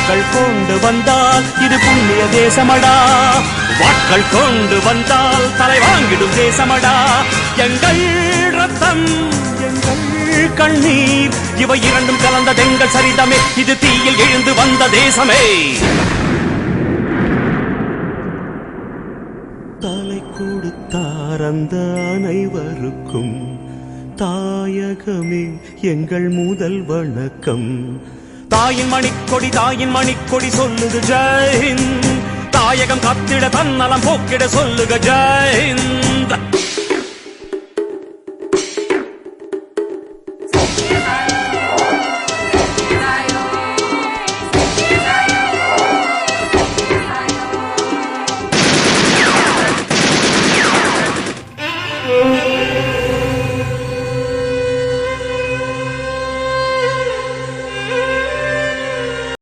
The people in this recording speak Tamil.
வாட்கள் கொண்டு வந்தால் இது புண்ணிய தேசமடா, வாட்கள் கொண்டு வந்தால் தலை வாங்கிடும் தேசமடா. எங்கள் ரத்தம் எங்கள் கண்ணீர் இவை இரண்டும் கலந்ததெங்கள் சரிதமே, இது தீயில் எழுந்து வந்த தேசமே. தலை கொடுத்தார் அந்த அனைவருக்கும் தாயகமே எங்கள் முதல் வணக்கம். தாயின் மணிக்கொடி சொல்லுது ஜெய் ஹிந்த், தாயகம் காத்திட தன்னலம் போக்கிட சொல்லுக ஜெய் ஹிந்த்.